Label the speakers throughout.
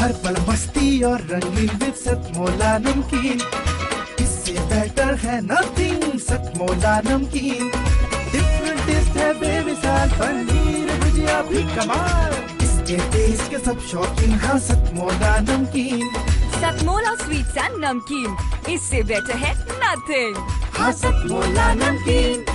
Speaker 1: हर पल मस्ती और रंगीन विद सतमोला नमकीन, इससे बेटर है नथिंग सतमोला नमकीन। डिफरेंट टेस्ट है बेमिसाल, पनीर भुजिया भी कमाल, इसके टेस्ट के सब शौकीन, हाँ सतमोला नमकीन।
Speaker 2: सतमोला स्वीट्स एंड नमकीन, इससे बेटर है नथिंग,
Speaker 1: हाँ सतमोला नमकीन।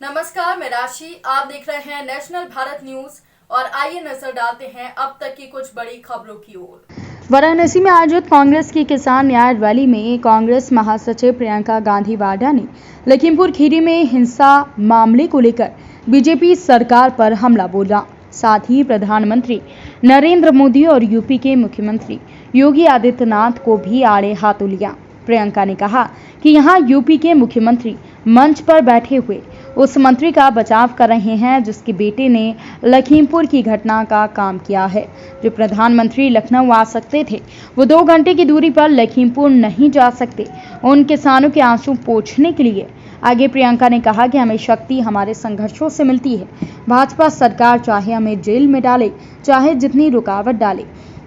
Speaker 3: नमस्कार, मैं राशि, आप देख रहे हैं नेशनल भारत न्यूज और आइए नजर डालते हैं अब तक की कुछ बड़ी खबरों की ओर।
Speaker 4: वाराणसी में आयोजित कांग्रेस की किसान न्याय रैली में कांग्रेस महासचिव प्रियंका गांधी वाड्रा ने लखीमपुर खीरी में हिंसा मामले को लेकर बीजेपी सरकार पर हमला बोला। साथ ही प्रधानमंत्री नरेंद्र मोदी और यूपी के मुख्यमंत्री योगी आदित्यनाथ को भी आड़े हाथों लिया। प्रियंका ने कहा कि यहां यूपी के मुख्यमंत्री मंच पर बैठे हुए उस मंत्री का बचाव कर रहे हैं जिसके बेटे ने लखीमपुर की घटना का काम किया है। जो प्रधानमंत्री लखनऊ आ सकते थे वो 2 घंटे की दूरी पर लखीमपुर नहीं जा सकते। उन किसानों के आंसू पोंछने के लिए आगे प्रियंका ने कहा कि हमें शक्ति हमारे संघर्षों से मिलती है। भाजपा सरकार चाहे हमें जेल में डाले, चाहे जितनी रुकावट डाले,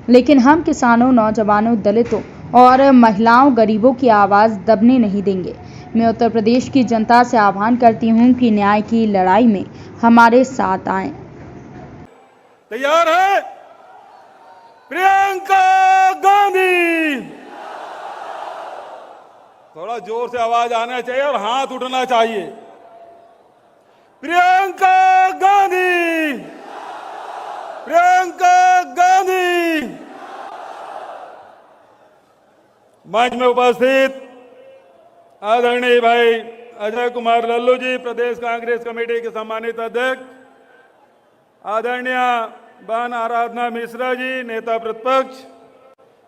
Speaker 4: लेकिन हम किसानों, नौजवानों, दलितों और महिलाओं, गरीबों की आवाज़ दबने नहीं देंगे। मैं उत्तर प्रदेश की जनता से आह्वान करती हूं कि न्याय की लड़ाई में हमारे साथ आएं।
Speaker 5: तैयार है प्रियंका गांधी? थोड़ा जोर से आवाज आना चाहिए और हाथ उठना चाहिए। प्रियंका गांधी, प्रियंका गांधी। मंच में उपस्थित आदरणीय भाई अजय कुमार लल्लू जी, प्रदेश कांग्रेस कमेटी के सम्मानित अध्यक्ष, आदरणीय बहन आराधना मिश्रा जी, नेता प्रतिपक्ष,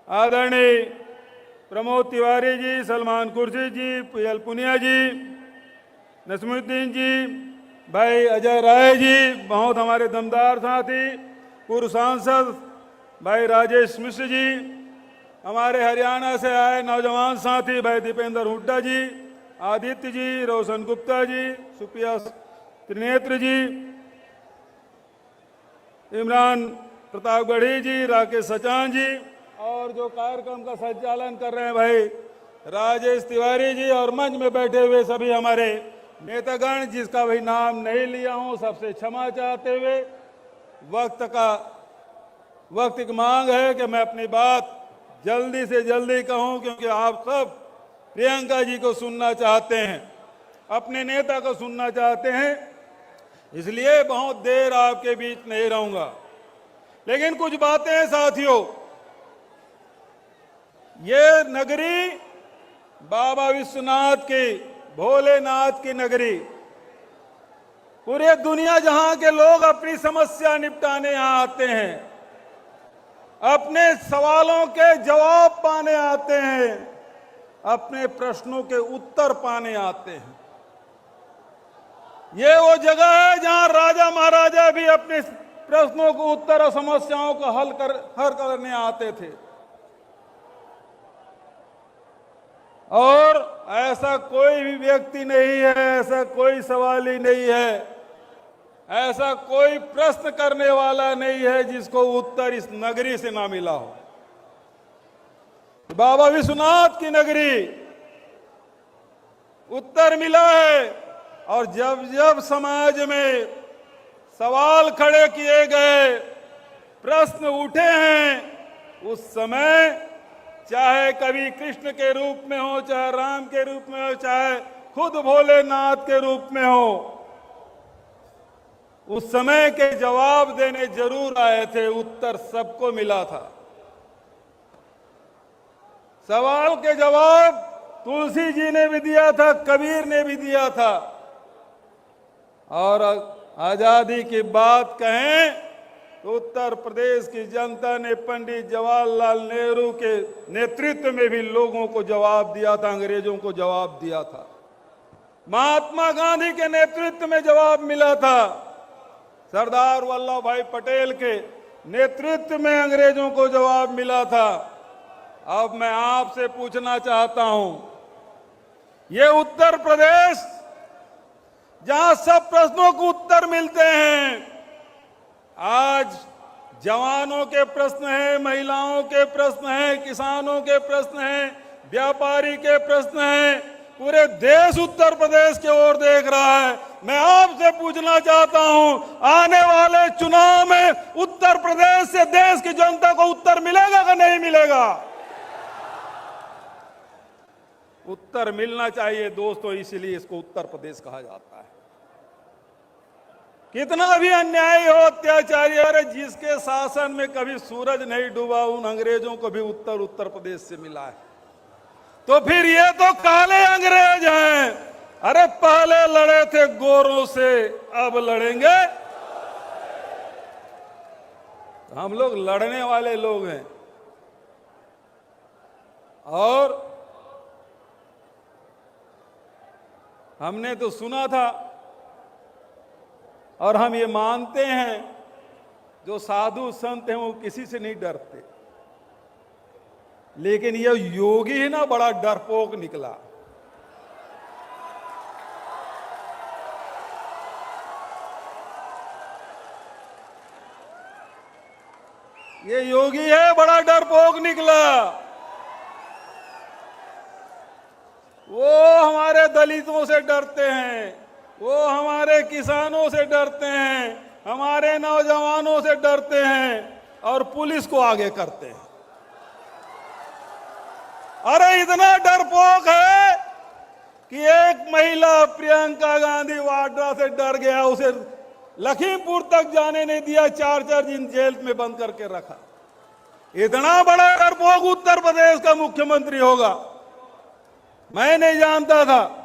Speaker 5: आदरणीय प्रमोद तिवारी जी, सलमान कुर्सी जी, पीएल पुनिया जी, नसीमुद्दीन जी, भाई अजय राय जी, बहुत हमारे दमदार साथी, पूर्व सांसद भाई राजेश मिश्र जी, हमारे हरियाणा से आए नौजवान साथी भाई दीपेंद्र हुड्डा जी, आदित्य जी, रोशन गुप्ता जी, सुप्रिया त्रिनेत्र जी, इमरान प्रतापगढ़ी जी, राकेश सचान जी, और जो कार्यक्रम का संचालन कर रहे हैं भाई राजेश तिवारी जी, और मंच में बैठे हुए सभी हमारे नेतागण जिसका भी नाम नहीं लिया हूं, सबसे क्षमा चाहते हुए वक्त की मांग है कि मैं अपनी बात जल्दी से जल्दी कहूं, क्योंकि आप सब प्रियंका जी को सुनना चाहते हैं, अपने नेता को सुनना चाहते हैं, इसलिए बहुत देर आपके बीच नहीं रहूंगा। लेकिन कुछ बातें हैं साथियों, ये नगरी बाबा विश्वनाथ की, भोलेनाथ की नगरी, पूरे दुनिया जहां के लोग अपनी समस्या निपटाने यहां आते हैं, अपने सवालों के जवाब पाने आते हैं, अपने प्रश्नों के उत्तर पाने आते हैं। ये वो जगह है जहां राजा महाराजा भी अपने प्रश्नों को उत्तर और समस्याओं को हल करने आते थे। और ऐसा कोई भी व्यक्ति नहीं है, ऐसा कोई सवाल ही नहीं है, ऐसा कोई प्रश्न करने वाला नहीं है जिसको उत्तर इस नगरी से ना मिला हो। बाबा विश्वनाथ की नगरी उत्तर मिला है। और जब जब समाज में सवाल खड़े किए गए, प्रश्न उठे हैं, उस समय चाहे कभी कृष्ण के रूप में हो, चाहे राम के रूप में हो, चाहे खुद भोलेनाथ के रूप में हो, उस समय के जवाब देने जरूर आए थे, उत्तर सबको मिला था। सवाल के जवाब तुलसी जी ने भी दिया था, कबीर ने भी दिया था। और आजादी की बात कहें तो उत्तर प्रदेश की जनता ने पंडित जवाहरलाल नेहरू के नेतृत्व में भी लोगों को जवाब दिया था, अंग्रेजों को जवाब दिया था। महात्मा गांधी के नेतृत्व में जवाब मिला था। सरदार वल्लभ भाई पटेल के नेतृत्व में अंग्रेजों को जवाब मिला था। अब मैं आपसे पूछना चाहता हूं, ये उत्तर प्रदेश जहां सब प्रश्नों को उत्तर मिलते हैं, आज जवानों के प्रश्न हैं, महिलाओं के प्रश्न हैं, किसानों के प्रश्न हैं, व्यापारी के प्रश्न हैं। पूरे देश उत्तर प्रदेश की ओर देख रहा है। मैं आपसे पूछना चाहता हूं, आने वाले चुनाव में उत्तर प्रदेश से देश की जनता को उत्तर मिलेगा कि नहीं मिलेगा? उत्तर मिलना चाहिए दोस्तों, इसलिए इसको उत्तर प्रदेश कहा जाता है। कितना भी अन्याय हो, अत्याचारी, अरे जिसके शासन में कभी सूरज नहीं डूबा उन अंग्रेजों को भी उत्तर प्रदेश से मिला है। तो फिर ये तो काले अंग्रेज हैं। अरे पहले लड़े थे गोरों से, अब लड़ेंगे। हम लोग लड़ने वाले लोग हैं। और हमने तो सुना था और हम ये मानते हैं, जो साधु संत हैं वो किसी से नहीं डरते। लेकिन ये योगी है ना, बड़ा डरपोक निकला। ये योगी है, बड़ा डरपोक निकला। वो हमारे दलितों से डरते हैं, वो हमारे किसानों से डरते हैं, हमारे नौजवानों से डरते हैं और पुलिस को आगे करते हैं। अरे इतना डरपोक है कि एक महिला प्रियंका गांधी वाड्रा से डर गया, उसे लखीमपुर तक जाने नहीं दिया, 4 दिन जेल में बंद करके रखा। इतना बड़ा डरपोक उत्तर प्रदेश का मुख्यमंत्री होगा, मैं नहीं जानता था।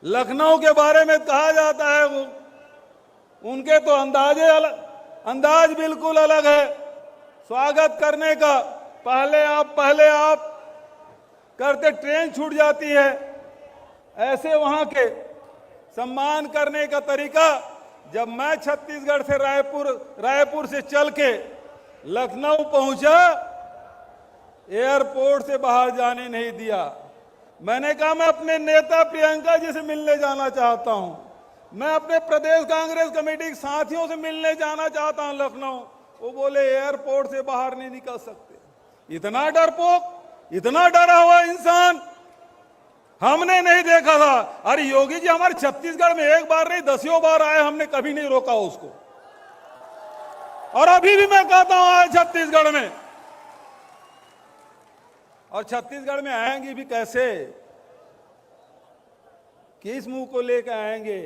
Speaker 5: लखनऊ के बारे में कहा जाता है उनके तो अंदाज बिल्कुल अलग है स्वागत करने का। पहले आप करते ट्रेन छूट जाती है, ऐसे वहां के सम्मान करने का तरीका। जब मैं छत्तीसगढ़ से रायपुर से चल के लखनऊ पहुंचा, एयरपोर्ट से बाहर जाने नहीं दिया। मैंने कहा मैं अपने नेता प्रियंका जी से मिलने जाना चाहता हूं, मैं अपने प्रदेश कांग्रेस कमेटी के साथियों से मिलने जाना चाहता हूं लखनऊ। वो बोले एयरपोर्ट से बाहर नहीं निकल सकते। इतना डरपोक, इतना डरा हुआ इंसान हमने नहीं देखा था। अरे योगी जी हमारे छत्तीसगढ़ में एक बार नहीं 10 बार आए, हमने कभी नहीं रोका उसको। और अभी भी मैं कहता हूं आए छत्तीसगढ़ में, और छत्तीसगढ़ में आएंगे भी कैसे, किस मुंह को लेकर आएंगे?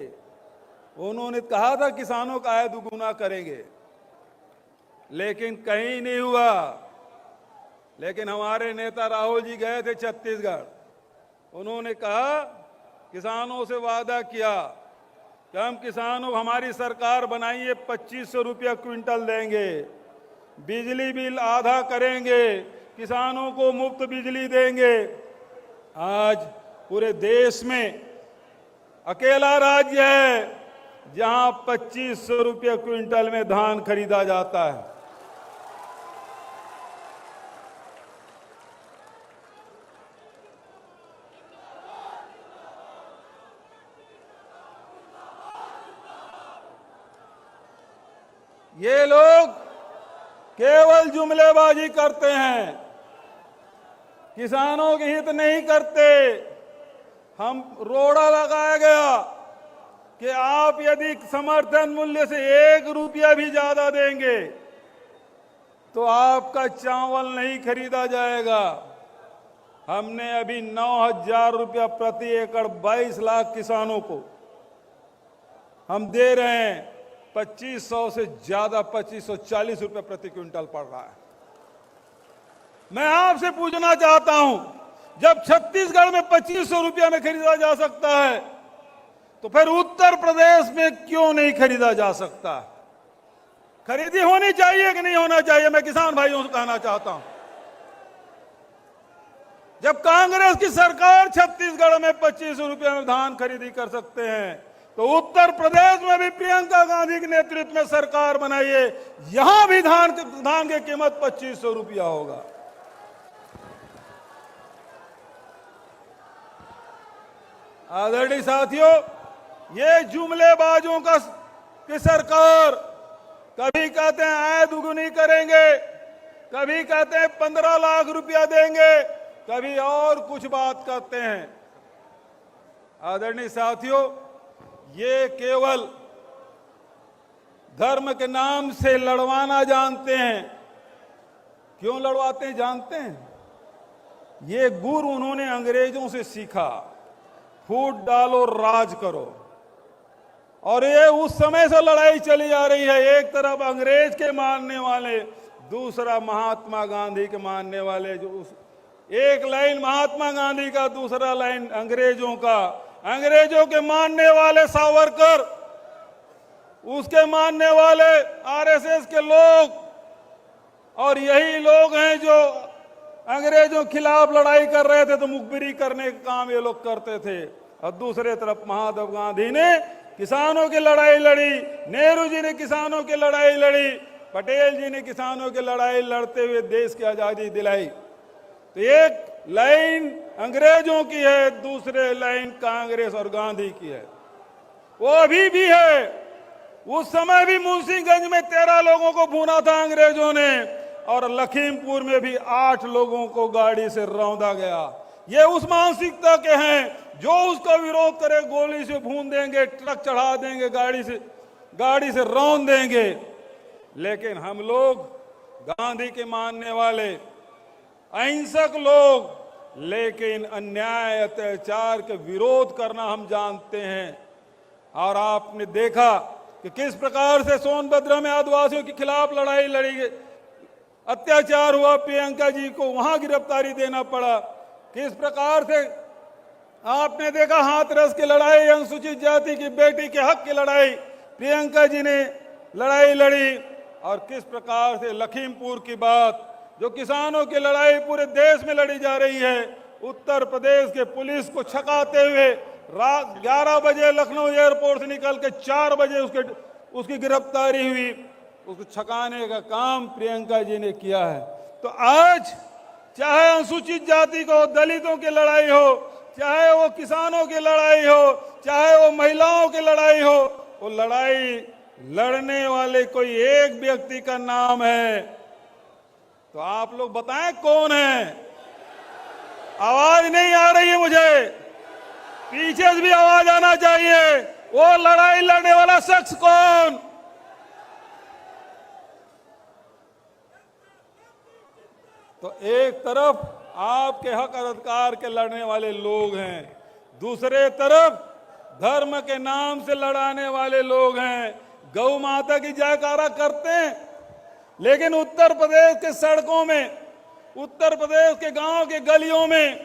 Speaker 5: उन्होंने कहा था किसानों का आय दुगुना करेंगे, लेकिन कहीं नहीं हुआ। लेकिन हमारे नेता राहुल जी गए थे छत्तीसगढ़, उन्होंने कहा, किसानों से वादा किया कि हम किसानों, हमारी सरकार बनाइए 2500 रुपया क्विंटल देंगे, बिजली बिल आधा करेंगे, किसानों को मुफ्त बिजली देंगे। आज पूरे देश में अकेला राज्य है जहां 2500 रुपये क्विंटल में धान खरीदा जाता है। ये लोग केवल जुमलेबाजी करते हैं, किसानों के हित नहीं करते। हम रोड़ा लगाया गया कि आप यदि समर्थन मूल्य से 1 रुपया भी ज्यादा देंगे तो आपका चावल नहीं खरीदा जाएगा। हमने अभी 9,000 रुपया प्रति एकड़ 22 लाख किसानों को हम दे रहे हैं। 2500 से ज्यादा 2540 रुपये प्रति क्विंटल पड़ रहा है। मैं आपसे पूछना चाहता हूं, जब छत्तीसगढ़ में 2500 रुपया में खरीदा जा सकता है तो फिर उत्तर प्रदेश में क्यों नहीं खरीदा जा सकता? खरीदी होनी चाहिए कि नहीं होना चाहिए? मैं किसान भाइयों से कहना चाहता हूं, जब कांग्रेस की सरकार छत्तीसगढ़ में 2500 रुपया में धान खरीदी कर सकते हैं तो उत्तर प्रदेश में भी प्रियंका गांधी के नेतृत्व में सरकार बनाइए, यहां भी धान की कीमत 2500 रुपया होगा। आदरणीय साथियों, ये जुमलेबाजों की सरकार कभी कहते हैं आय दुगुनी करेंगे, कभी कहते हैं 15 लाख रुपया देंगे, कभी और कुछ बात करते हैं। आदरणीय साथियों, ये केवल धर्म के नाम से लड़वाना जानते हैं। क्यों लड़वाते हैं जानते हैं? ये गुर उन्होंने अंग्रेजों से सीखा, फूट डालो राज करो। और ये उस समय से लड़ाई चली आ रही है। एक तरफ अंग्रेज के मानने वाले, दूसरा महात्मा गांधी के मानने वाले। जो एक लाइन महात्मा गांधी का, दूसरा लाइन अंग्रेजों का। अंग्रेजों के मानने वाले सावरकर, उसके मानने वाले आरएसएस के लोग, और यही लोग हैं जो अंग्रेजों के खिलाफ लड़ाई कर रहे थे तो मुखबिरी करने का काम ये लोग करते थे। और दूसरे तरफ महात्मा गांधी ने किसानों की लड़ाई लड़ी, नेहरू जी ने किसानों की लड़ाई लड़ी, पटेल जी ने किसानों की लड़ाई लड़ते हुए देश की आजादी दिलाई। तो एक लाइन अंग्रेजों की है, दूसरे लाइन कांग्रेस और गांधी की है। वो अभी भी है। उस समय भी मुंशीगंज में 13 लोगों को भूना था अंग्रेजों ने, और लखीमपुर में भी 8 लोगों को गाड़ी से रौंदा गया। ये उस मानसिकता के हैं जो उसका विरोध करे गोली से भून देंगे, ट्रक चढ़ा देंगे, गाड़ी से रौंद देंगे। लेकिन हम लोग गांधी के मानने वाले अहिंसक लोग, लेकिन अन्याय अत्याचार के विरोध करना हम जानते हैं। और आपने देखा कि किस प्रकार से सोनभद्र में आदिवासियों के खिलाफ लड़ाई लड़ी गई, अत्याचार हुआ, प्रियंका जी को वहां गिरफ्तारी देना पड़ा। किस प्रकार से आपने देखा हाथरस की लड़ाई, अनुसूचित जाति की बेटी के हक की लड़ाई प्रियंका जी ने लड़ाई लड़ी। और किस प्रकार से लखीमपुर की बात, जो किसानों की लड़ाई पूरे देश में लड़ी जा रही है, उत्तर प्रदेश के पुलिस को छकाते हुए रात 11 बजे लखनऊ एयरपोर्ट से निकल के 4 बजे उसकी गिरफ्तारी हुई। उसको छकाने का काम प्रियंका जी ने किया है। तो आज चाहे अनुसूचित जाति को, दलितों की लड़ाई हो, चाहे वो किसानों की लड़ाई हो, चाहे वो महिलाओं की लड़ाई हो, वो लड़ाई लड़ने वाले कोई एक व्यक्ति का नाम है। तो आप लोग बताएं कौन है? आवाज नहीं आ रही है मुझे, पीछे से भी आवाज आना चाहिए। वो लड़ाई लड़ने वाला शख्स कौन? तो एक तरफ आपके हक अधिकार के लड़ने वाले लोग हैं, दूसरे तरफ धर्म के नाम से लड़ाने वाले लोग हैं। गौ माता की जयकारा करते हैं, लेकिन उत्तर प्रदेश के सड़कों में, उत्तर प्रदेश के गांव के गलियों में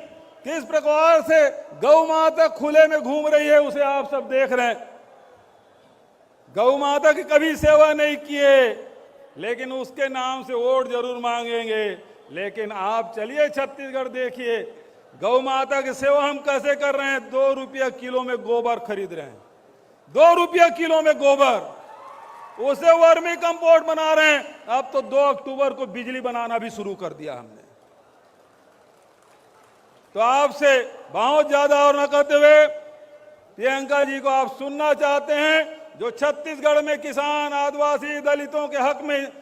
Speaker 5: किस प्रकार से गौ माता खुले में घूम रही है, उसे आप सब देख रहे हैं। गौ माता की कभी सेवा नहीं किए, लेकिन उसके नाम से वोट जरूर मांगेंगे। लेकिन आप चलिए छत्तीसगढ़ देखिए, गौ माता की सेवा हम कैसे कर रहे हैं। 2 रुपया किलो में गोबर खरीद रहे हैं, 2 रुपया किलो में गोबर, उसे वर्मी कंपोस्ट बना रहे हैं। अब तो 2 अक्टूबर को बिजली बनाना भी शुरू कर दिया हमने। तो आपसे बहुत ज्यादा और न कहते हुए प्रियंका जी को आप सुनना चाहते हैं, जो छत्तीसगढ़ में किसान, आदिवासी, दलितों के हक में,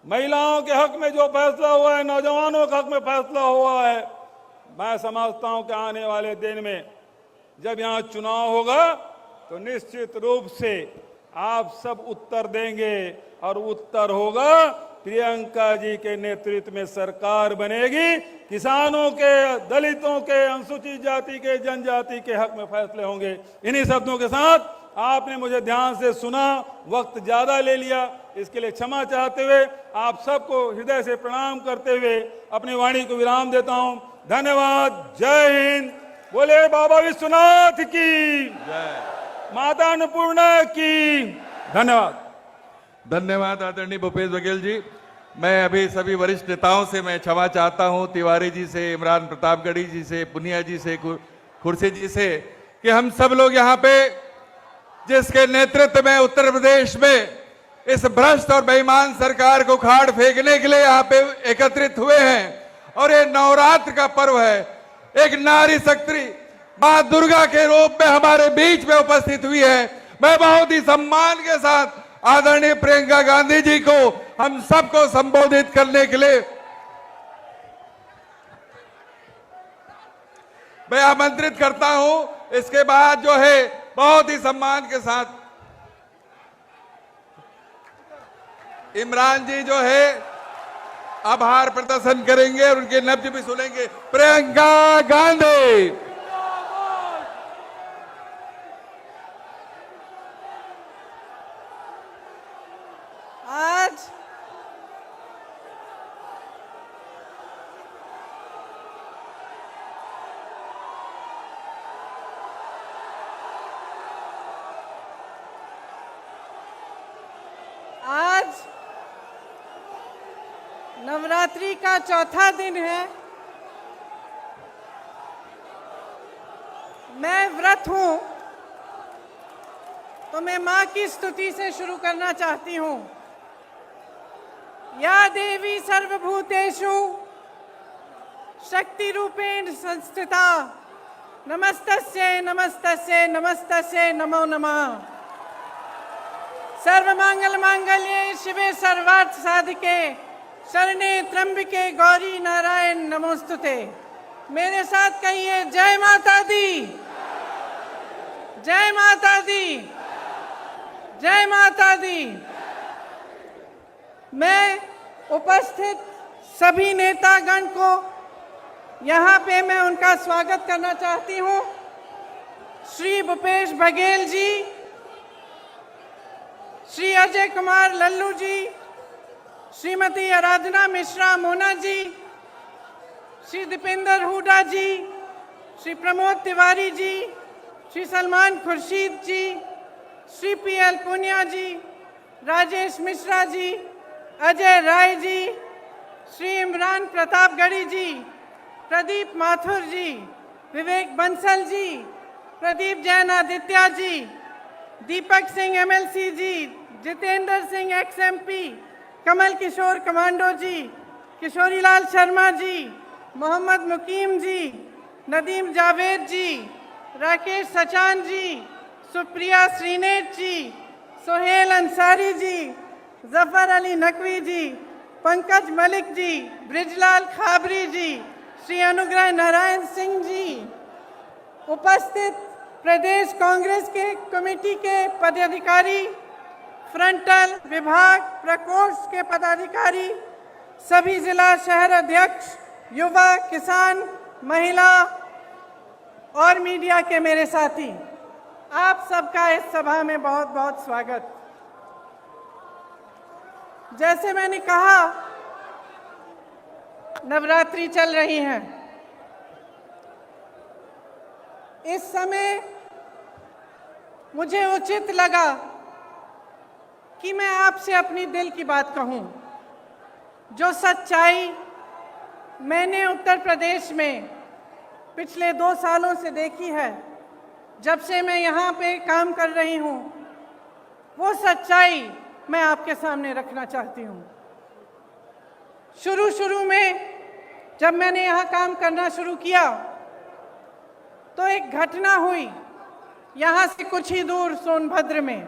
Speaker 5: महिलाओं के हक में जो फैसला हुआ है, नौजवानों के हक में फैसला हुआ है, मैं समझता हूं कि आने वाले दिन में जब यहां चुनाव होगा तो निश्चित रूप से आप सब उत्तर देंगे, और उत्तर होगा प्रियंका जी के नेतृत्व में सरकार बनेगी। किसानों के, दलितों के, अनुसूचित जाति के, जनजाति के हक में फैसले होंगे। इन्हीं शब्दों के साथ आपने मुझे ध्यान से सुना, वक्त ज्यादा ले लिया, इसके लिए क्षमा चाहते हुए आप सबको हृदय से प्रणाम करते हुए अपनी वाणी को विराम देता हूं। धन्यवाद। जय हिंद। बोले बाबा विश्वनाथ की जय, माता अन्नपूर्णा की। धन्यवाद।
Speaker 6: धन्यवाद आदरणीय भूपेश बघेल जी। मैं अभी सभी वरिष्ठ नेताओं से मैं क्षमा चाहता हूं, तिवारी जी से, इमरान प्रतापगढ़ी जी से, पुनिया जी से, खुर्शीद जी से, कि हम सब लोग यहाँ पे जिसके नेतृत्व में उत्तर प्रदेश में इस भ्रष्ट और बेईमान सरकार को उखाड़ फेंकने के लिए यहाँ पे एकत्रित हुए हैं। और ये नवरात्र का पर्व है, एक नारी शक्ति मां दुर्गा के रूप में हमारे बीच में उपस्थित हुई है। मैं बहुत ही सम्मान के साथ आदरणीय प्रियंका गांधी जी को हम सबको संबोधित करने के लिए मैं आमंत्रित करता हूं। इसके बाद जो है बहुत ही सम्मान के साथ इमरान जी जो है आभार प्रदर्शन करेंगे और उनके नब्ज भी सुनेंगे। प्रियंका गांधी।
Speaker 7: आज नवरात्रि का चौथा दिन है। मैं व्रत हूं, तो मैं मां की स्तुति से शुरू करना चाहती हूं। या देवी सर्वभूतेषु शक्ति रूपेण संस्थिता नमस्तस्यै नमस्तस्यै नमस्तस्यै नमो नमः। सर्वमंगल मांगल्ये शिवे सर्वार्थ साधिके शरणे त्र्यंबके गौरी नारायण नमोस्तुते। मेरे साथ कहिए जय माता दी, जय माता दी, जय माता दी। मैं उपस्थित सभी नेतागण को यहाँ पे मैं उनका स्वागत करना चाहती हूँ। श्री भूपेश बघेल जी, श्री अजय कुमार लल्लू जी, श्रीमती आराधना मिश्रा मोना जी, श्री दीपेंद्र हुडा जी, श्री प्रमोद तिवारी जी, श्री सलमान खुर्शीद जी, श्री पीएल पुनिया जी, राजेश मिश्रा जी, अजय राय जी, श्री इमरान प्रतापगढ़ी जी, प्रदीप माथुर जी, विवेक बंसल जी, प्रदीप जैन आदित्य जी, दीपक सिंह एमएलसी जी, जितेंद्र सिंह एक्सएमपी, कमल किशोर कमांडो जी, किशोरीलाल शर्मा जी, मोहम्मद मुकीम जी, नदीम जावेद जी, राकेश सचान जी, सुप्रिया श्रीनेट जी, सोहेल अंसारी जी, जफर अली नकवी जी, पंकज मलिक जी, ब्रिजलाल खाबरी जी, श्री अनुग्रह नारायण सिंह जी, उपस्थित प्रदेश कांग्रेस के कमेटी के पदाधिकारी, फ्रंटल विभाग प्रकोष्ठ के पदाधिकारी, सभी जिला शहर अध्यक्ष, युवा, किसान, महिला और मीडिया के मेरे साथी, आप सबका इस सभा में बहुत बहुत स्वागत। जैसे मैंने कहा, नवरात्रि चल रही है। इस समय मुझे उचित लगा कि मैं आपसे अपनी दिल की बात कहूं। जो सच्चाई मैंने उत्तर प्रदेश में पिछले 2 सालों से देखी है, जब से मैं यहाँ पे काम कर रही हूँ, वो सच्चाई मैं आपके सामने रखना चाहती हूँ। शुरू में जब मैंने यहाँ काम करना शुरू किया तो एक घटना हुई यहाँ से कुछ ही दूर सोनभद्र में।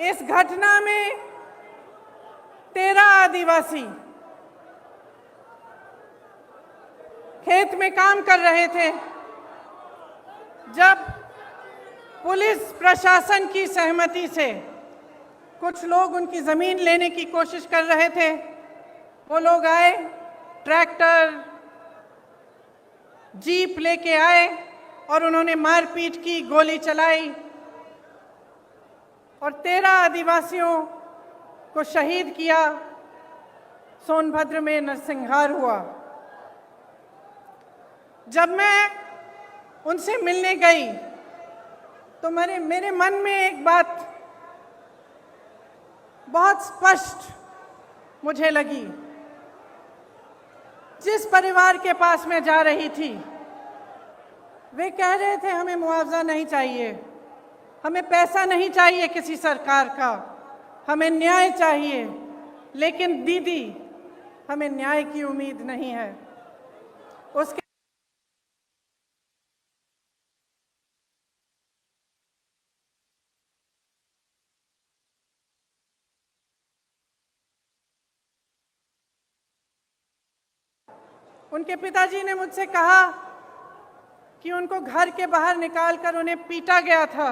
Speaker 7: इस घटना में 13 आदिवासी खेत में काम कर रहे थे। जब पुलिस प्रशासन की सहमति से कुछ लोग उनकी जमीन लेने की कोशिश कर रहे थे, वो लोग आए, ट्रैक्टर जीप लेके आए और उन्होंने मारपीट की, गोली चलाई और 13 आदिवासियों को शहीद किया। सोनभद्र में नरसंहार हुआ। जब मैं उनसे मिलने गई तो मेरे मन में एक बात बहुत स्पष्ट मुझे लगी। जिस परिवार के पास मैं जा रही थी, वे कह रहे थे हमें मुआवजा नहीं चाहिए, हमें पैसा नहीं चाहिए किसी सरकार का, हमें न्याय चाहिए। लेकिन दीदी, हमें न्याय की उम्मीद नहीं है। उसके उनके पिताजी ने मुझसे कहा कि उनको घर के बाहर निकालकर उन्हें पीटा गया था,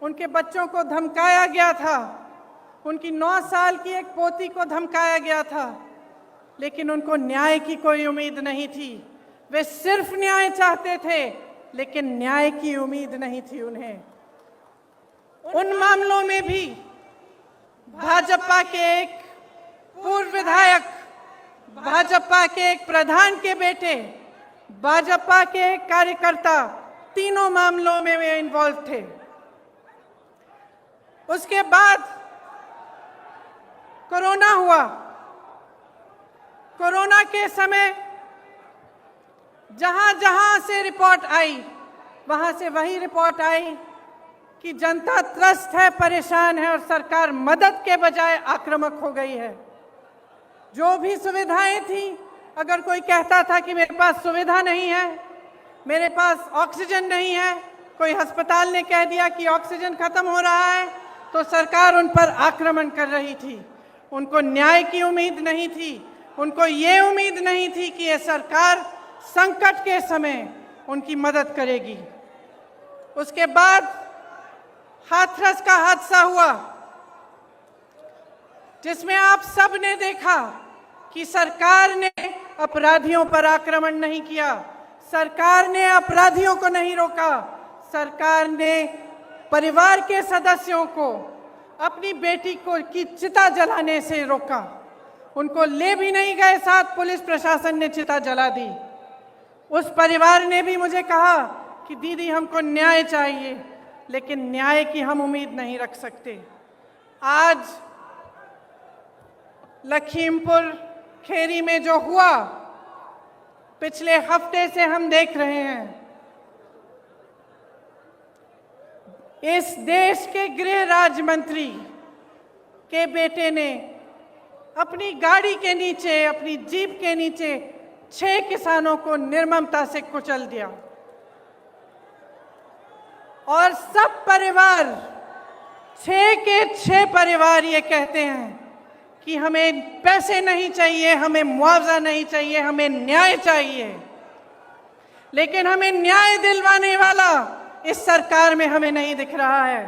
Speaker 7: उनके बच्चों को धमकाया गया था, उनकी 9 साल की एक पोती को धमकाया गया था, लेकिन उनको न्याय की कोई उम्मीद नहीं थी। वे सिर्फ न्याय चाहते थे, लेकिन न्याय की उम्मीद नहीं थी उन्हें। उन मामलों में भी भाजपा के एक पूर्व विधायक, भाजपा के एक प्रधान के बेटे, भाजपा के एक कार्यकर्ता, तीनों मामलों में वे इन्वॉल्व थे। उसके बाद कोरोना हुआ। कोरोना के समय जहां जहां से रिपोर्ट आई, वहां से वही रिपोर्ट आई कि जनता त्रस्त है, परेशान है और सरकार मदद के बजाय आक्रामक हो गई है। जो भी सुविधाएं थी, अगर कोई कहता था कि मेरे पास सुविधा नहीं है, मेरे पास ऑक्सीजन नहीं है, कोई अस्पताल ने कह दिया कि ऑक्सीजन खत्म हो रहा है, तो सरकार उन पर आक्रमण कर रही थी। उनको न्याय की उम्मीद नहीं थी, उनको ये उम्मीद नहीं थी कि ये सरकार संकट के समय उनकी मदद करेगी। उसके बाद हाथरस का हादसा हुआ, जिसमें आप सब ने देखा कि सरकार ने अपराधियों पर आक्रमण नहीं किया, सरकार ने अपराधियों को नहीं रोका, सरकार ने परिवार के सदस्यों को अपनी बेटी को की चिता जलाने से रोका। उनको ले भी नहीं गए साथ, पुलिस प्रशासन ने चिता जला दी। उस परिवार ने भी मुझे कहा कि दीदी हमको न्याय चाहिए, लेकिन न्याय की हम उम्मीद नहीं रख सकते। आज लखीमपुर खेरी में जो हुआ, पिछले हफ्ते से हम देख रहे हैं। इस देश के गृह राज्य मंत्री के बेटे ने अपनी गाड़ी के नीचे, अपनी जीप के नीचे 6 किसानों को निर्ममता से कुचल दिया और सब परिवार, 6 के 6 परिवार ये कहते हैं कि हमें पैसे नहीं चाहिए, हमें मुआवजा नहीं चाहिए, हमें न्याय चाहिए। लेकिन हमें न्याय दिलवाने वाला इस सरकार में हमें नहीं दिख रहा है।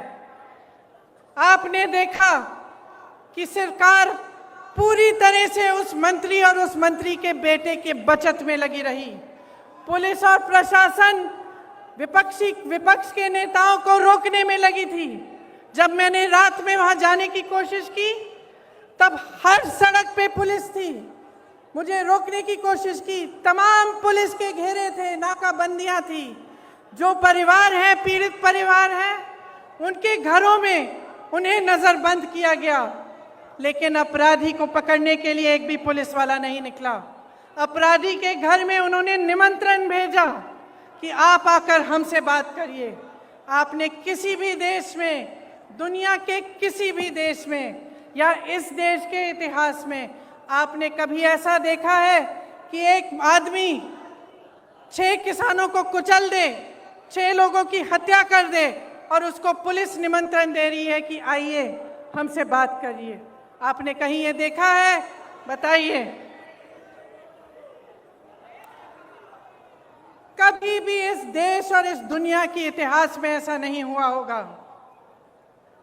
Speaker 7: आपने देखा कि सरकार पूरी तरह से उस मंत्री और उस मंत्री के बेटे के बचत में लगी रही। पुलिस और प्रशासन विपक्ष के नेताओं को रोकने में लगी थी। जब मैंने रात में वहां जाने की कोशिश की, तब हर सड़क पे पुलिस थी, मुझे रोकने की कोशिश की, तमाम पुलिस के घेरे थे, नाकाबंदियां थी। जो परिवार है, पीड़ित परिवार है, उनके घरों में उन्हें नजरबंद किया गया, लेकिन अपराधी को पकड़ने के लिए एक भी पुलिस वाला नहीं निकला। अपराधी के घर में उन्होंने निमंत्रण भेजा कि आप आकर हमसे बात करिए। आपने किसी भी देश में, दुनिया के किसी भी देश में या इस देश के इतिहास में आपने कभी ऐसा देखा है कि एक आदमी 6 किसानों को कुचल दे, 6 लोगों की हत्या कर दे और उसको पुलिस निमंत्रण दे रही है कि आइए हमसे बात करिए? आपने कहीं ये देखा है? बताइए। कभी भी इस देश और इस दुनिया के इतिहास में ऐसा नहीं हुआ होगा।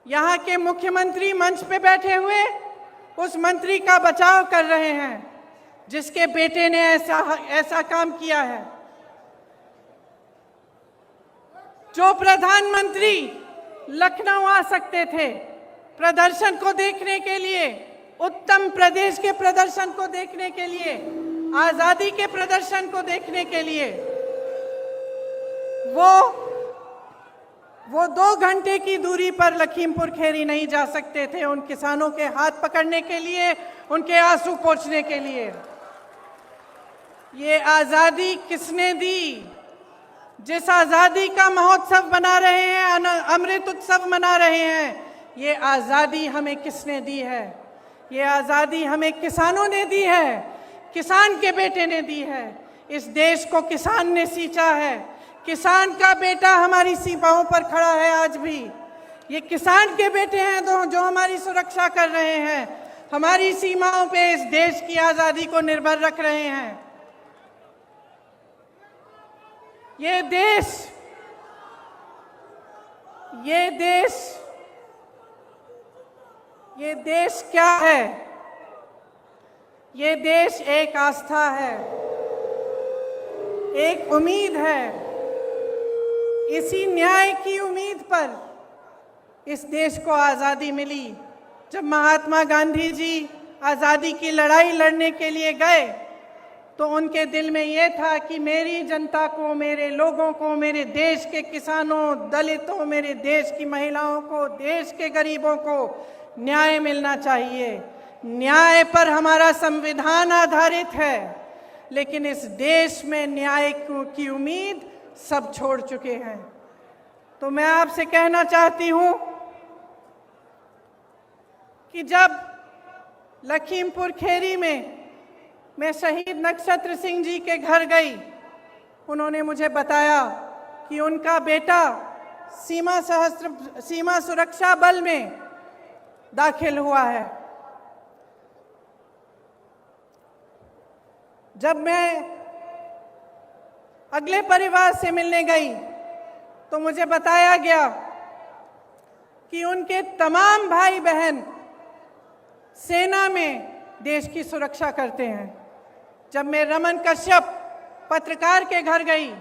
Speaker 7: यहाँ के मुख्यमंत्री मंच पे बैठे हुए उस मंत्री का बचाव कर रहे हैं जिसके बेटे ने ऐसा काम किया है। जो प्रधानमंत्री लखनऊ आ सकते थे प्रदर्शन को देखने के लिए, उत्तर प्रदेश के प्रदर्शन को देखने के लिए, आजादी के प्रदर्शन को देखने के लिए, वो 2 घंटे की दूरी पर लखीमपुर खेरी नहीं जा सकते थे उन किसानों के हाथ पकड़ने के लिए, उनके आंसू पोंछने के लिए। ये आजादी किसने दी? जिस आजादी का महोत्सव मना रहे हैं, अमृत उत्सव मना रहे हैं, ये आजादी हमें किसने दी है? ये आजादी हमें किसानों ने दी है, किसान के बेटे ने दी है। इस देश को किसान ने सींचा है, किसान का बेटा हमारी सीमाओं पर खड़ा है आज भी। ये किसान के बेटे हैं जो हमारी सुरक्षा कर रहे हैं, हमारी सीमाओं पे इस देश की आजादी को निर्भर रख रहे हैं। ये देश क्या है? ये देश एक आस्था है, एक उम्मीद है। इसी न्याय की उम्मीद पर इस देश को आज़ादी मिली। जब महात्मा गांधी जी आज़ादी की लड़ाई लड़ने के लिए गए तो उनके दिल में ये था कि मेरी जनता को, मेरे लोगों को, मेरे देश के किसानों, दलितों, मेरे देश की महिलाओं को, देश के गरीबों को न्याय मिलना चाहिए। न्याय पर हमारा संविधान आधारित है, लेकिन इस देश में न्याय की उम्मीद सब छोड़ चुके हैं। तो मैं आपसे कहना चाहती हूं कि जब लखीमपुर खीरी में मैं शहीद नक्षत्र सिंह जी के घर गई, उन्होंने मुझे बताया कि उनका बेटा सीमा सुरक्षा बल में दाखिल हुआ है। जब मैं अगले परिवार से मिलने गई तो मुझे बताया गया कि उनके तमाम भाई बहन सेना में देश की सुरक्षा करते हैं। जब मैं रमन कश्यप पत्रकार के घर गई,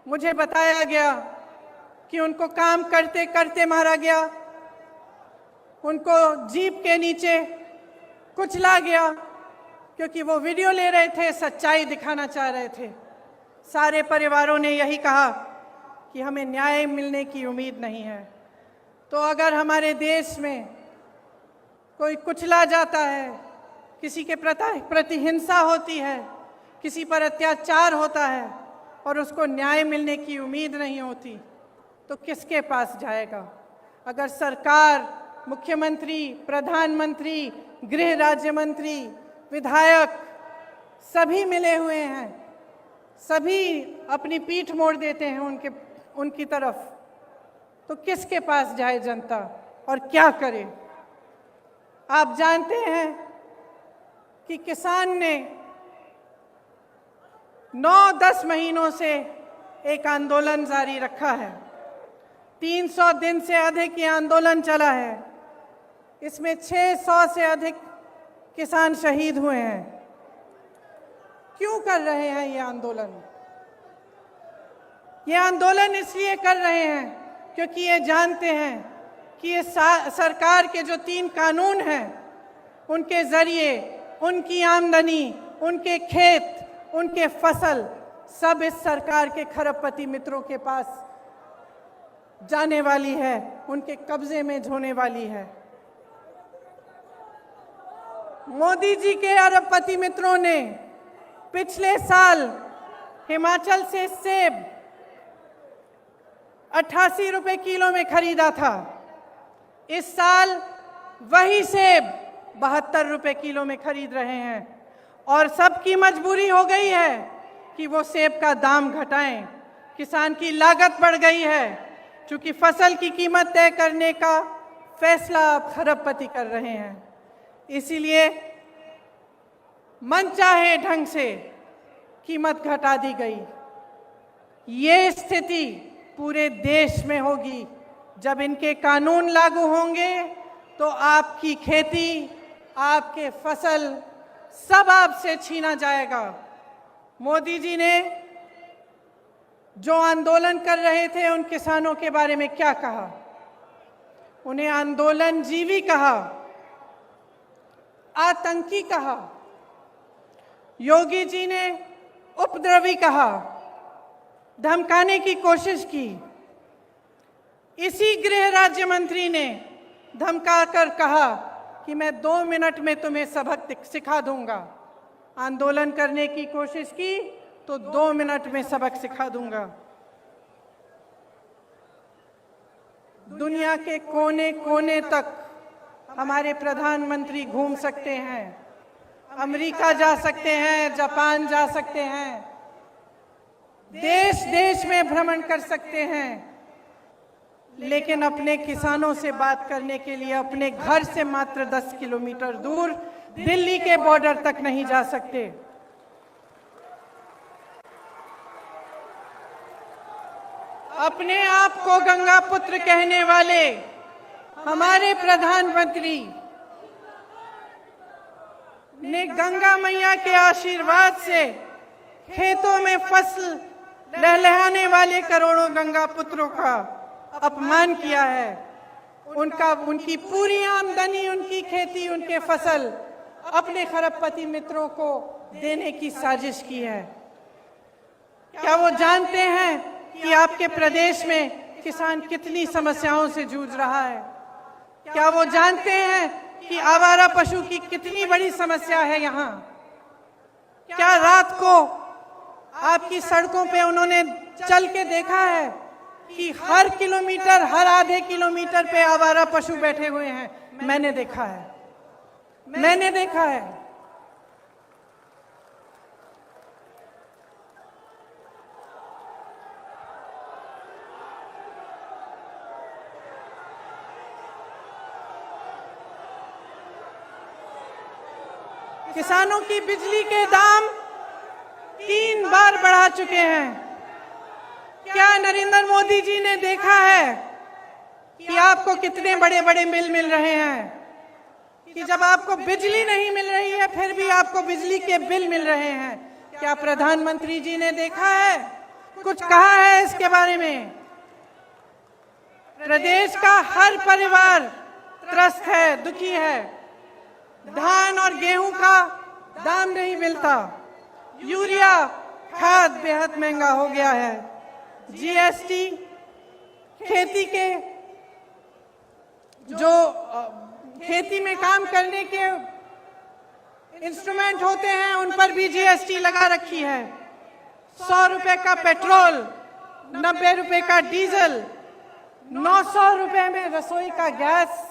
Speaker 7: मुझे बताया गया कि उनको काम करते करते मारा गया, उनको जीप के नीचे कुचला गया क्योंकि वो वीडियो ले रहे थे, सच्चाई दिखाना चाह रहे थे। सारे परिवारों ने यही कहा कि हमें न्याय मिलने की उम्मीद नहीं है। तो अगर हमारे देश में कोई कुचला जाता है, किसी के प्रति हिंसा होती है, किसी पर अत्याचार होता है और उसको न्याय मिलने की उम्मीद नहीं होती, तो किसके पास जाएगा? अगर सरकार, मुख्यमंत्री, प्रधानमंत्री, गृह राज्य मंत्री, विधायक सभी मिले हुए हैं, सभी अपनी पीठ मोड़ देते हैं उनकी तरफ, तो किसके पास जाए जनता और क्या करे? आप जानते हैं कि किसान ने 9-10 महीनों से एक आंदोलन जारी रखा है। 300 दिन से अधिक ये आंदोलन चला है। इसमें 600 से अधिक किसान शहीद हुए हैं। क्यों कर रहे हैं ये आंदोलन? ये आंदोलन इसलिए कर रहे हैं क्योंकि ये जानते हैं कि ये सरकार के जो 3 कानून हैं, उनके जरिए उनकी आमदनी, उनके खेत, उनके फसल सब इस सरकार के खरबपति मित्रों के पास जाने वाली है, उनके कब्जे में होने वाली है। मोदी जी के अरबपति मित्रों ने पिछले साल हिमाचल से सेब 88 रुपए किलो में खरीदा था। इस साल वही सेब 72 रुपए किलो में खरीद रहे हैं और सबकी मजबूरी हो गई है कि वो सेब का दाम घटाएं। किसान की लागत बढ़ गई है क्योंकि फसल की कीमत तय करने का फैसला अब खरबपति कर रहे हैं। इसीलिए मनचाहे ढंग से कीमत घटा दी गई। ये स्थिति पूरे देश में होगी। जब इनके कानून लागू होंगे तो आपकी खेती, आपके फसल सब आपसे छीना जाएगा। मोदी जी ने जो आंदोलन कर रहे थे उन किसानों के बारे में क्या कहा? उन्हें आंदोलनजीवी कहा, आतंकी कहा, योगी जी ने उपद्रवी कहा, धमकाने की कोशिश की। इसी गृह राज्य मंत्री ने धमकाकर कहा कि मैं 2 मिनट में तुम्हें सबक सिखा दूंगा। आंदोलन करने की कोशिश की तो 2 मिनट में सबक सिखा दूंगा। दुनिया के कोने कोने तक हमारे प्रधानमंत्री घूम सकते हैं, अमेरिका जा सकते हैं, जापान जा सकते हैं, देश देश में भ्रमण कर सकते हैं, लेकिन अपने किसानों से बात करने के लिए अपने घर से मात्र 10 किलोमीटर दूर दिल्ली के बॉर्डर तक नहीं जा सकते। 2022 में अपने आप को गंगा पुत्र कहने वाले हमारे प्रधानमंत्री ने गंगा मैया के आशीर्वाद से खेतों में फसल लहलहाने वाले करोड़ों गंगा पुत्रों का अपमान किया है। उनकी पूरी आमदनी, उनकी खेती, उनके फसल अपने खरबपति मित्रों को देने की साजिश की है। क्या वो जानते हैं कि आपके प्रदेश में किसान कितनी समस्याओं से जूझ रहा है? क्या वो जानते हैं कि आवारा पशु की कितनी बड़ी समस्या है यहाँ? क्या रात को आपकी सड़कों पे उन्होंने चल के देखा है कि हर किलोमीटर, हर आधे किलोमीटर पे आवारा पशु बैठे हुए हैं? मैंने देखा है, मैंने देखा है। किसानों की बिजली के दाम 3 बार बढ़ा चुके हैं। क्या नरेंद्र मोदी जी ने देखा है कि आपको कितने बड़े बड़े बिल मिल रहे हैं? कि जब आपको बिजली नहीं मिल रही है फिर भी आपको बिजली के बिल मिल रहे हैं। क्या प्रधानमंत्री जी ने देखा है, कुछ कहा है इसके बारे में? प्रदेश का हर परिवार त्रस्त है, दुखी है। धान और गेहूं का दाम नहीं मिलता, यूरिया खाद बेहद महंगा हो गया है, जीएसटी, खेती के जो खेती में काम करने के इंस्ट्रूमेंट होते हैं उन पर भी जीएसटी लगा रखी है। 100 रुपए का पेट्रोल, 90 रुपए का डीजल, 900 रुपए में रसोई का गैस,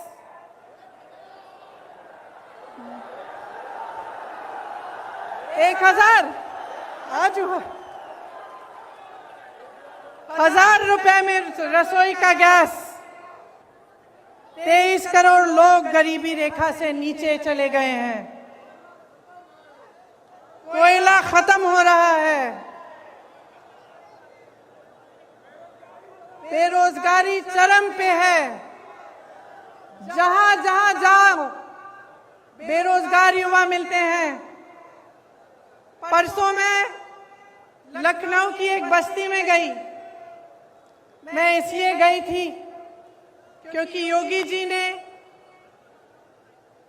Speaker 7: 1000 आज 1000 रुपए में रसोई का गैस। 23 करोड़ लोग गरीबी रेखा से नीचे चले गए हैं। कोयला खत्म हो रहा है। बेरोजगारी चरम पे है। जहां जहां जाओ बेरोजगार युवा मिलते हैं। परसों मैं लखनऊ की एक बस्ती में गई। मैं इसलिए गई थी क्योंकि योगी जी ने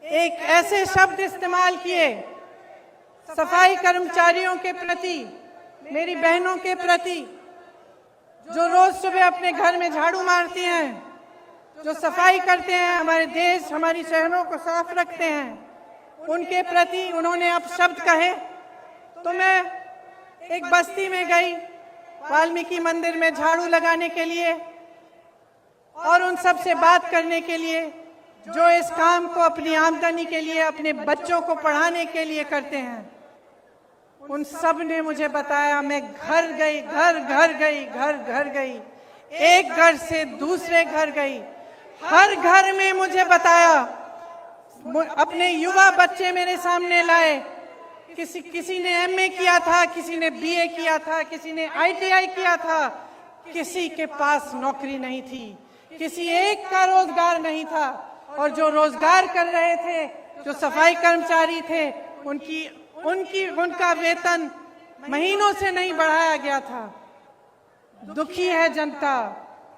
Speaker 7: एक ऐसे शब्द इस्तेमाल किए सफाई कर्मचारियों के प्रति, मेरी बहनों के प्रति, जो रोज सुबह अपने घर में झाड़ू मारती हैं, जो सफाई करते हैं, हमारे देश, हमारी शहरों को साफ रखते हैं, उनके प्रति उन्होंने अब शब्द कहे। तो मैं एक बस्ती में गई वाल्मीकि मंदिर में झाड़ू लगाने के लिए और उन सब से बात करने के लिए जो इस काम को अपनी आमदनी के लिए, अपने बच्चों को पढ़ाने के लिए करते हैं। उन सब ने मुझे बताया, मैं घर गई, घर गई, एक घर से दूसरे घर गई, हर घर में मुझे बताया, अपने युवा बच्चे मेरे सामने लाए। किसी ने एमए किया था, किसी ने बीए किया था, किसी ने आईटीआई किया था, किसी के पास नौकरी नहीं थी, किसी एक का रोजगार नहीं था। और जो रोजगार कर रहे थे, जो सफाई कर्मचारी थे, उनका वेतन महीनों से नहीं बढ़ाया गया था। दुखी है जनता,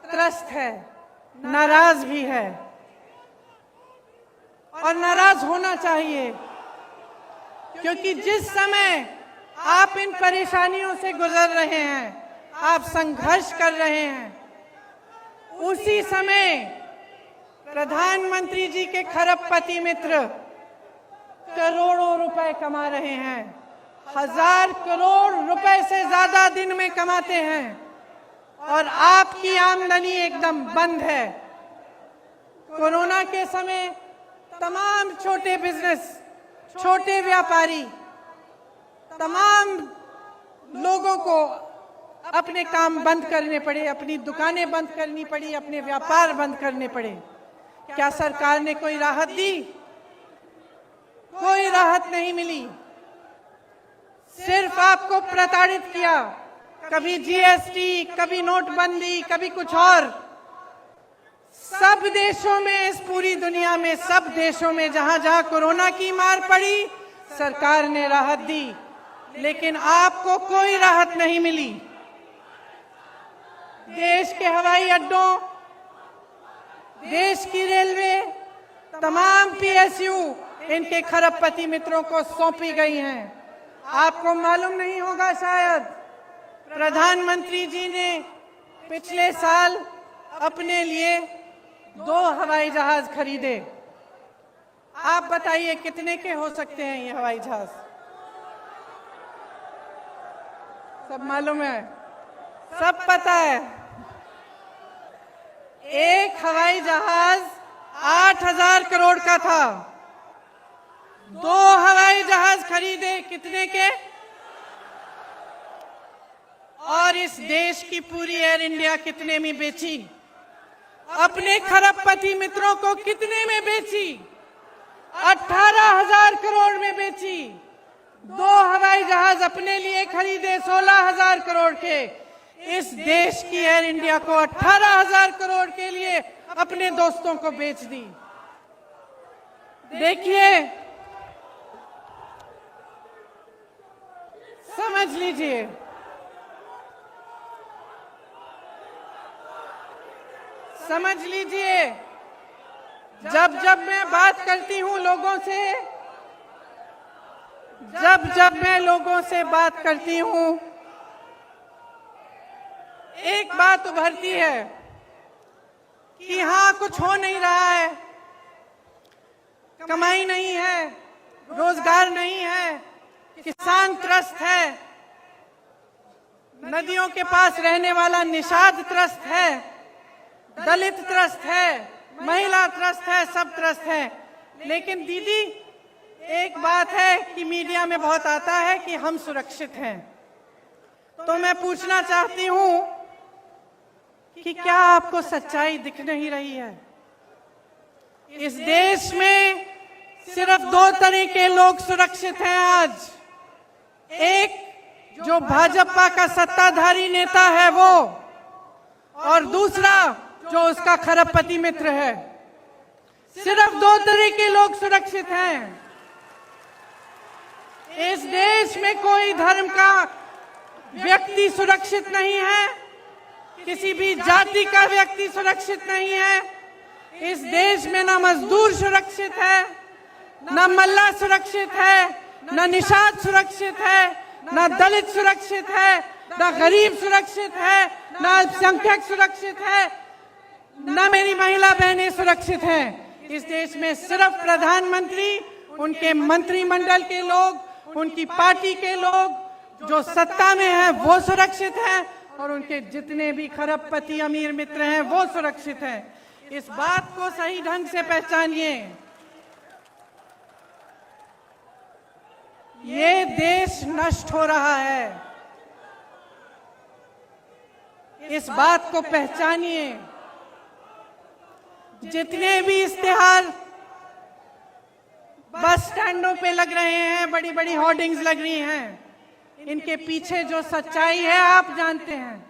Speaker 7: त्रस्त है, नाराज भी है और नाराज होना चाहिए, क्योंकि जिस समय आप इन परेशानियों से गुजर रहे हैं, आप संघर्ष कर रहे हैं, उसी समय प्रधानमंत्री जी के खरबपति मित्र करोड़ों रुपए कमा रहे हैं। 1000 करोड़ रुपए से ज्यादा दिन में कमाते हैं और आपकी आमदनी एकदम बंद है। कोरोना के समय तमाम छोटे बिजनेस, छोटे व्यापारी, तमाम लोगों को अपने काम बंद करने पड़े, अपनी दुकानें बंद करनी पड़ी, अपने व्यापार बंद करने पड़े। क्या सरकार ने कोई राहत दी? कोई राहत नहीं मिली। सिर्फ आपको प्रताड़ित किया, कभी जीएसटी, कभी नोटबंदी, कभी कुछ और। सब देशों में, इस पूरी दुनिया में सब देशों में जहां जहां कोरोना की मार पड़ी, सरकार ने राहत दी, लेकिन आपको कोई राहत नहीं मिली। देश के हवाई अड्डों, देश की रेलवे, तमाम पीएसयू इनके खरबपति मित्रों को सौंपी गई हैं। आपको मालूम नहीं होगा शायद, प्रधानमंत्री जी ने पिछले साल अपने लिए 2 हवाई जहाज खरीदे। आप बताइए कितने के हो सकते हैं ये हवाई जहाज? सब मालूम है, सब पता है। एक हवाई जहाज 8,000 करोड़ का था। 2 हवाई जहाज खरीदे कितने के? और इस देश की पूरी एयर इंडिया कितने में बेची? अपने खरबपति मित्रों को कितने में बेची? 18,000 करोड़ में बेची। 2 हवाई जहाज अपने लिए खरीदे 16,000 करोड़ के। इस देश की एयर इंडिया को 18,000 करोड़ के लिए अपने दोस्तों को बेच दी। देखिए, समझ लीजिए, समझ लीजिए, जब जब मैं बात करती हूं लोगों से, जब मैं लोगों से बात करती हूं, एक बात उभरती है कि हाँ, कुछ हो नहीं रहा है, कमाई नहीं है, रोजगार नहीं है, किसान त्रस्त है, नदियों के पास रहने वाला निषाद त्रस्त है, दलित त्रस्त है, महिला त्रस्त है, सब त्रस्त है। लेकिन दीदी, एक बात है कि मीडिया में बहुत आता है कि हम सुरक्षित हैं। तो मैं पूछना चाहती हूं कि क्या आपको सच्चाई दिख नहीं रही है? इस देश में सिर्फ 2 तरह के लोग सुरक्षित हैं आज। एक, जो भाजपा का सत्ताधारी नेता है वो, और दूसरा जो उसका खरबपति मित्र है। सिर्फ 2 तरह के लोग सुरक्षित हैं। इस देश में कोई धर्म का व्यक्ति सुरक्षित नहीं है, किसी भी जाति का व्यक्ति सुरक्षित नहीं है। इस देश में ना मजदूर सुरक्षित है, ना मल्ला सुरक्षित है, ना निषाद सुरक्षित है, ना दलित सुरक्षित है, ना गरीब सुरक्षित है, ना अल्पसंख्यक सुरक्षित है, ना मेरी महिला बहनें सुरक्षित हैं। इस देश में सिर्फ प्रधानमंत्री, उनके मंत्रिमंडल के लोग, उनकी पार्टी के लोग जो सत्ता में हैं वो सुरक्षित हैं, और उनके जितने भी खरबपति अमीर मित्र हैं वो सुरक्षित हैं। इस बात को सही ढंग से पहचानिए। ये देश नष्ट हो रहा है, इस बात को पहचानिए। जितने भी इश्तेहार बस स्टैंडों पे लग रहे हैं, बड़ी बड़ी होर्डिंग्स लग रही हैं, इनके पीछे जो सच्चाई है आप जानते हैं।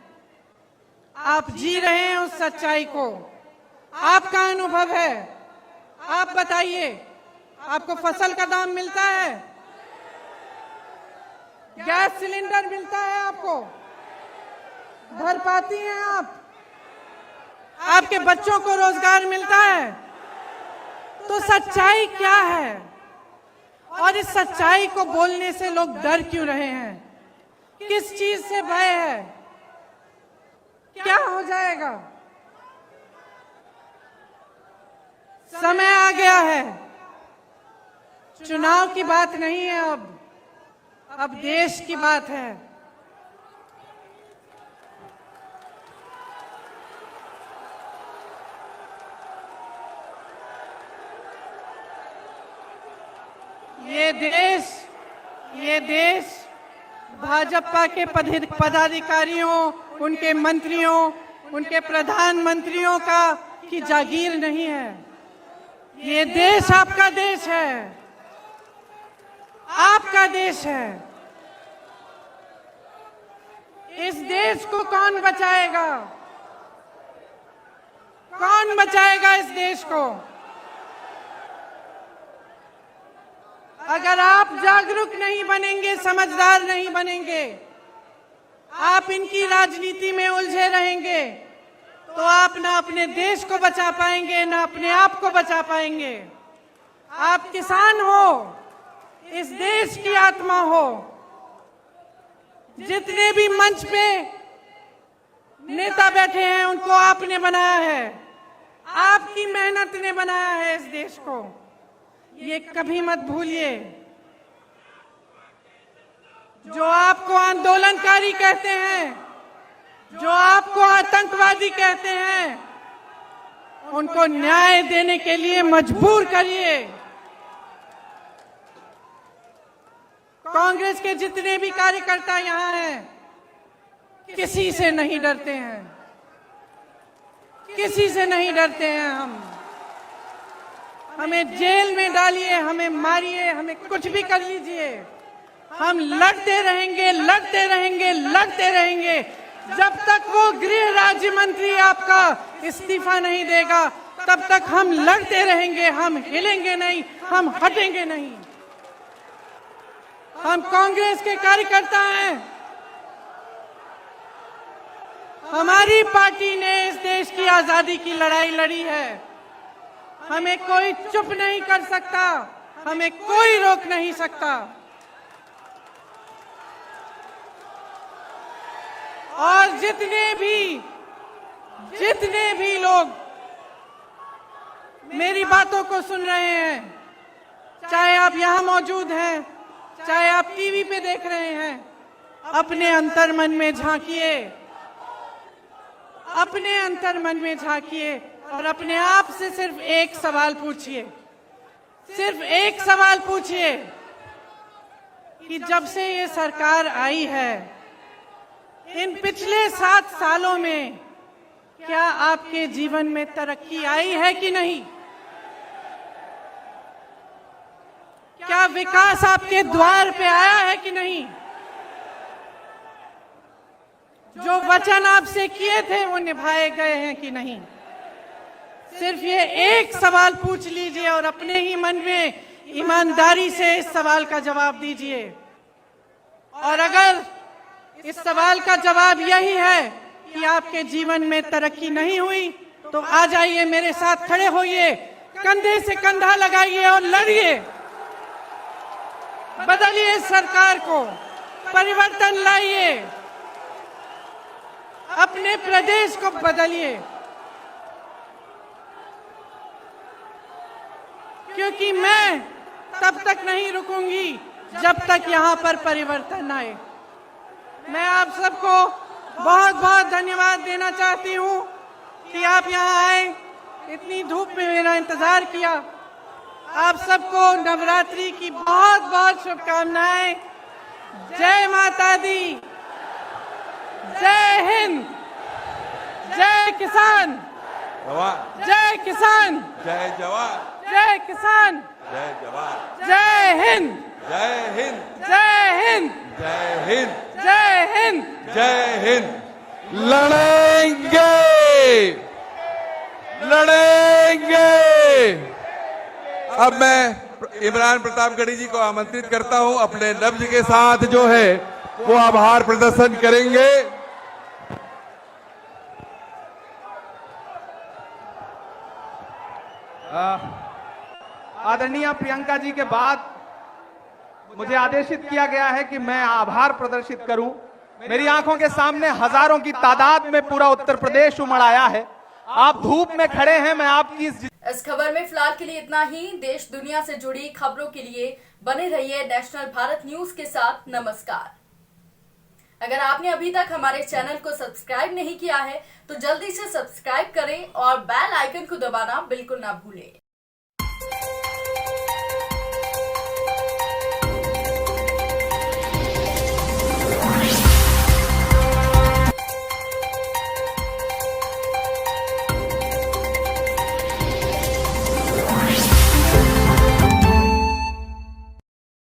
Speaker 7: आप जी रहे हैं उस सच्चाई को, आपका अनुभव है। आप बताइए, आपको फसल का दाम मिलता है? गैस सिलेंडर मिलता है आपको? भर पाती हैं आप? आपके बच्चों को रोजगार मिलता है? तो सच्चाई क्या है? और इस सच्चाई को बोलने से लोग डर क्यों रहे हैं? किस चीज से भय है? क्या हो जाएगा? समय आ गया है, चुनाव की बात नहीं है, अब देश की बात है। ये देश भाजपा के पदाधिकारियों, उनके मंत्रियों, उनके प्रधानमंत्रियों की जागीर नहीं है। ये देश आपका देश है, आपका देश है। इस देश को कौन बचाएगा? कौन बचाएगा इस देश को? अगर आप जागरूक नहीं बनेंगे, समझदार नहीं बनेंगे, आप इनकी राजनीति में उलझे रहेंगे, तो आप ना अपने देश को बचा पाएंगे, ना अपने आप को बचा पाएंगे। आप किसान हो, इस देश की आत्मा हो। जितने भी मंच पे नेता बैठे हैं, उनको आपने बनाया है, आपकी मेहनत ने बनाया है इस देश को। ये कभी मत भूलिए। जो आपको आंदोलनकारी कहते हैं, जो आपको आतंकवादी कहते हैं, उनको न्याय देने के लिए मजबूर करिए। कांग्रेस के जितने भी कार्यकर्ता यहाँ हैं, किसी से नहीं डरते हैं, किसी से नहीं डरते हैं हम। हमें जेल में डालिए, हमें मारिए, हमें कुछ भी कर लीजिए, हम लड़ते रहेंगे, लड़ते रहेंगे, लड़ते रहेंगे जब तक वो गृह राज्य मंत्री आपका इस्तीफा नहीं देगा। तब तक हम लड़ते रहेंगे, हम हिलेंगे नहीं, हम हटेंगे नहीं। हम कांग्रेस के कार्यकर्ता हैं। हमारी पार्टी ने इस देश की आजादी की लड़ाई लड़ी है। हमें कोई चुप नहीं कर सकता, हमें कोई रोक नहीं सकता। और जितने भी लोग मेरी बातों को सुन रहे हैं, चाहे आप यहाँ मौजूद हैं, चाहे आप टीवी पे देख रहे हैं, अपने अंतर्मन में झांकिए, अपने अंतर्मन में झांकिए और अपने आप से सिर्फ एक सवाल पूछिए, सिर्फ एक सवाल पूछिए कि जब से ये सरकार आई है, इन पिछले 7 सालों में क्या आपके जीवन में तरक्की आई है कि नहीं? क्या विकास आपके द्वार पे आया है कि नहीं? जो वचन आपसे किए थे वो निभाए गए हैं कि नहीं? सिर्फ ये एक सवाल पूछ लीजिए और अपने ही मन में ईमानदारी से इस सवाल का जवाब दीजिए। और अगर इस सवाल का जवाब यही है कि आपके जीवन में तरक्की नहीं हुई, तो आ जाइए, मेरे साथ खड़े होइए, कंधे से कंधा लगाइए और लड़िए। बदलिए सरकार को, परिवर्तन लाइए, अपने प्रदेश को बदलिए, क्योंकि मैं तब तक नहीं रुकूंगी जब तक यहाँ पर परिवर्तन आए। मैं आप सबको बहुत बहुत धन्यवाद देना चाहती हूँ कि आप यहाँ आए, इतनी धूप में मेरा इंतजार किया। आप सबको नवरात्रि की बहुत बहुत शुभकामनाएं। जय माता दी, जय हिंद, जय किसान, जय किसान,
Speaker 6: जय जवान,
Speaker 7: जय किसान,
Speaker 6: जय जवान,
Speaker 7: जय हिंद,
Speaker 6: जय हिंद,
Speaker 7: जय हिंद,
Speaker 6: जय हिंद,
Speaker 7: जय हिंद,
Speaker 6: जय हिंद। लड़ेंगे, लड़ेंगे। अब मैं इमरान प्रतापगढ़ी जी को आमंत्रित करता हूं, अपने लफ्ज के साथ जो है वो आभार प्रदर्शन करेंगे।
Speaker 1: आदरणीय प्रियंका जी के बाद मुझे आदेशित किया गया है कि मैं आभार प्रदर्शित करूं। मेरी आंखों के सामने हजारों की तादाद में पूरा उत्तर प्रदेश उमड़ आया है। आप धूप में खड़े हैं, मैं आपकी
Speaker 3: इस खबर में फिलहाल के लिए इतना ही। देश दुनिया से जुड़ी खबरों के लिए बने रहिए नेशनल भारत न्यूज के साथ। नमस्कार। अगर आपने अभी तक हमारे चैनल को सब्सक्राइब नहीं किया है तो जल्दी से सब्सक्राइब करें और बेल आइकन को दबाना बिल्कुल ना भूलें।